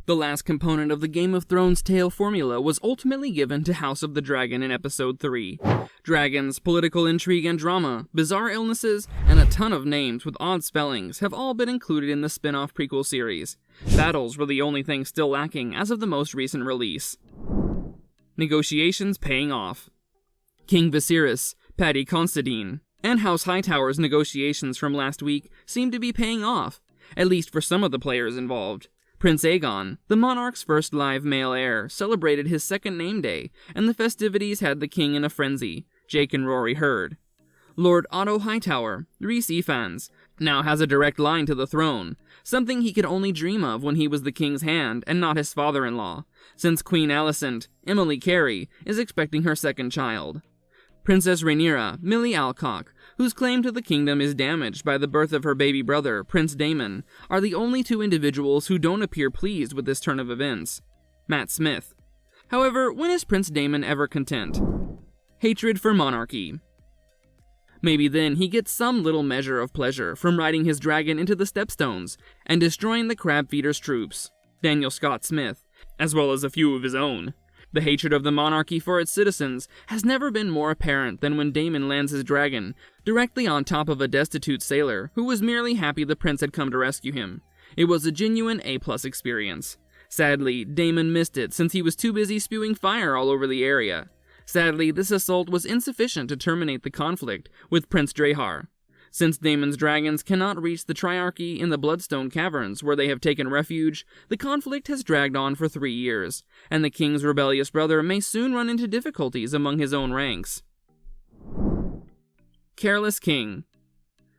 The last component of the Game of Thrones tale formula was ultimately given to House of the Dragon in Episode 3. Dragons, political intrigue and drama, bizarre illnesses, and a ton of names with odd spellings have all been included in the spin-off prequel series. Battles were the only thing still lacking as of the most recent release. Negotiations paying off. King Visiris, Paddy Considine, and House Hightower's negotiations from last week seem to be paying off, at least for some of the players involved. Prince Aegon, the monarch's first live male heir, celebrated his second name day, and the festivities had the king in a frenzy. Jake and Rory heard. Lord Otto Hightower, Rhys Ifans, now has a direct line to the throne, something he could only dream of when he was the king's hand and not his father-in-law, since Queen Alicent, Emily Carey, is expecting her second child. Princess Rhaenyra, Millie Alcock, whose claim to the kingdom is damaged by the birth of her baby brother, Prince Damon, are the only two individuals who don't appear pleased with this turn of events. Matt Smith. However, when is Prince Damon ever content? Hatred for monarchy. Maybe then he gets some little measure of pleasure from riding his dragon into the stepstones and destroying the crab feeder's troops, Daniel Scott Smith, as well as a few of his own. The hatred of the monarchy for its citizens has never been more apparent than when Damon lands his dragon directly on top of a destitute sailor who was merely happy the prince had come to rescue him. It was a genuine A+ experience. Sadly, Damon missed it since he was too busy spewing fire all over the area. Sadly, this assault was insufficient to terminate the conflict with Prince Drahar. Since Damon's dragons cannot reach the Triarchy in the Bloodstone Caverns where they have taken refuge, the conflict has dragged on for 3 years, and the king's rebellious brother may soon run into difficulties among his own ranks. Careless King.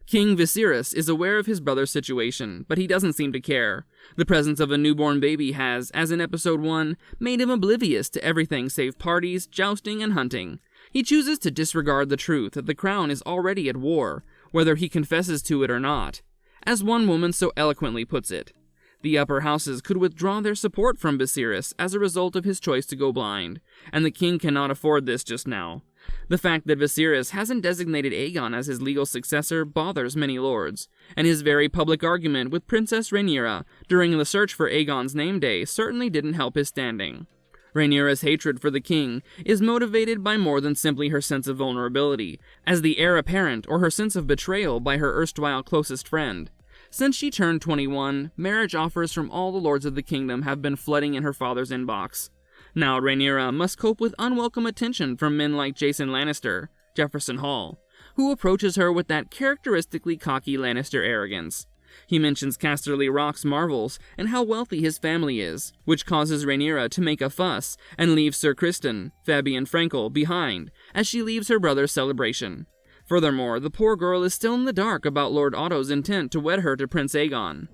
King Visiris is aware of his brother's situation, but he doesn't seem to care. The presence of a newborn baby has, as in Episode 1, made him oblivious to everything save parties, jousting, and hunting. He chooses to disregard the truth that the crown is already at war, whether he confesses to it or not. As one woman so eloquently puts it, the upper houses could withdraw their support from Visiris as a result of his choice to go blind, and the king cannot afford this just now. The fact that Visiris hasn't designated Aegon as his legal successor bothers many lords, and his very public argument with Princess Rhaenyra during the search for Aegon's name day certainly didn't help his standing. Rhaenyra's hatred for the king is motivated by more than simply her sense of vulnerability, as the heir apparent or her sense of betrayal by her erstwhile closest friend. Since she turned 21, marriage offers from all the lords of the kingdom have been flooding in her father's inbox. Now Rhaenyra must cope with unwelcome attention from men like Jason Lannister, Jefferson Hall, who approaches her with that characteristically cocky Lannister arrogance. He mentions Casterly Rock's marvels and how wealthy his family is, which causes Rhaenyra to make a fuss and leave Sir Criston, Fabian Frankel, behind as she leaves her brother's celebration. Furthermore, the poor girl is still in the dark about Lord Otto's intent to wed her to Prince Aegon.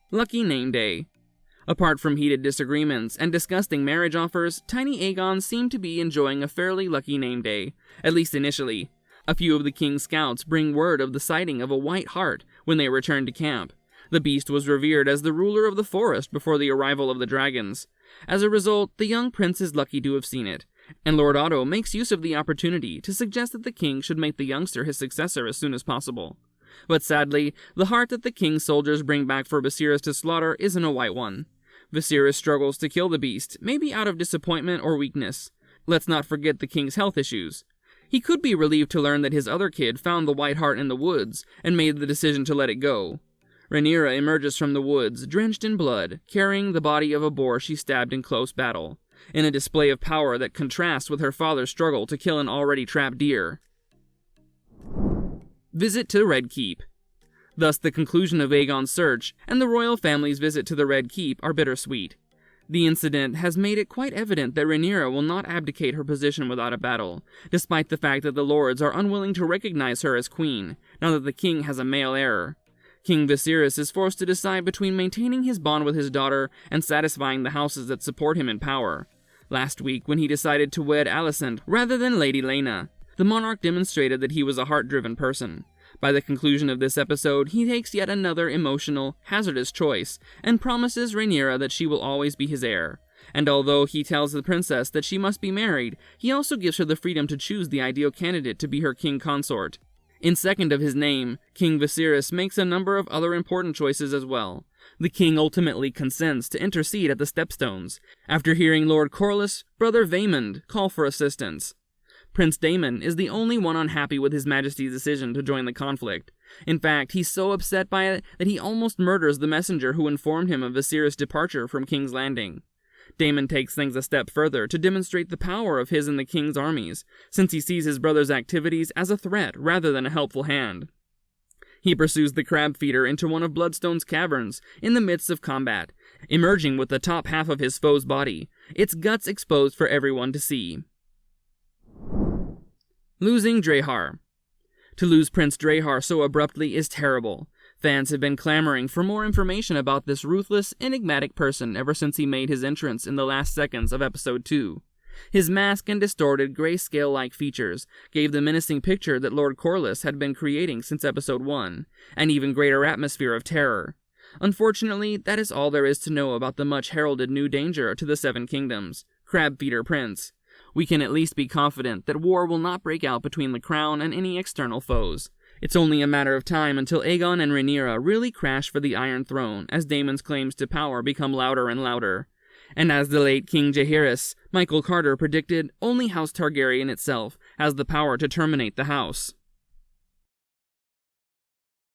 Lucky Name Day. Apart from heated disagreements and disgusting marriage offers, Tiny Aegon seemed to be enjoying a fairly lucky name day, at least initially. A few of the king's scouts bring word of the sighting of a white hart when they return to camp. The beast was revered as the ruler of the forest before the arrival of the dragons. As a result, the young prince is lucky to have seen it, and Lord Otto makes use of the opportunity to suggest that the king should make the youngster his successor as soon as possible. But sadly, the hart that the king's soldiers bring back for Visiris to slaughter isn't a white one. Visiris struggles to kill the beast, maybe out of disappointment or weakness. Let's not forget the king's health issues. He could be relieved to learn that his other kid found the white hart in the woods and made the decision to let it go. Rhaenyra emerges from the woods, drenched in blood, carrying the body of a boar she stabbed in close battle, in a display of power that contrasts with her father's struggle to kill an already trapped deer. Visit to Red Keep. Thus, the conclusion of Aegon's search and the royal family's visit to the Red Keep are bittersweet. The incident has made it quite evident that Rhaenyra will not abdicate her position without a battle, despite the fact that the lords are unwilling to recognize her as queen, now that the king has a male heir. King Visiris is forced to decide between maintaining his bond with his daughter and satisfying the houses that support him in power. Last week, when he decided to wed Alicent rather than Lady Laena, the monarch demonstrated that he was a heart-driven person. By the conclusion of this episode, he takes yet another emotional, hazardous choice, and promises Rhaenyra that she will always be his heir. And although he tells the princess that she must be married, he also gives her the freedom to choose the ideal candidate to be her king consort. In second of his name, King Visiris makes a number of other important choices as well. The king ultimately consents to intercede at the Stepstones, after hearing Lord Corlys' brother Vaemond call for assistance. Prince Damon is the only one unhappy with His Majesty's decision to join the conflict. In fact, he's so upset by it that he almost murders the messenger who informed him of Visiris' departure from King's Landing. Damon takes things a step further to demonstrate the power of his and the king's armies, since he sees his brother's activities as a threat rather than a helpful hand. He pursues the crab feeder into one of Bloodstone's caverns in the midst of combat, emerging with the top half of his foe's body, its guts exposed for everyone to see. Losing Drahar. To lose Prince Drahar so abruptly is terrible. Fans have been clamoring for more information about this ruthless, enigmatic person ever since he made his entrance in the last seconds of Episode 2. His mask and distorted, grayscale-like features gave the menacing picture that Lord Corlys had been creating since Episode 1, an even greater atmosphere of terror. Unfortunately, that is all there is to know about the much-heralded new danger to the Seven Kingdoms, Crab Feeder Prince. We can at least be confident that war will not break out between the Crown and any external foes. It's only a matter of time until Aegon and Rhaenyra really crash for the Iron Throne as Daemon's claims to power become louder and louder. And as the late King Jaehaerys, Michael Carter predicted, only House Targaryen itself has the power to terminate the house.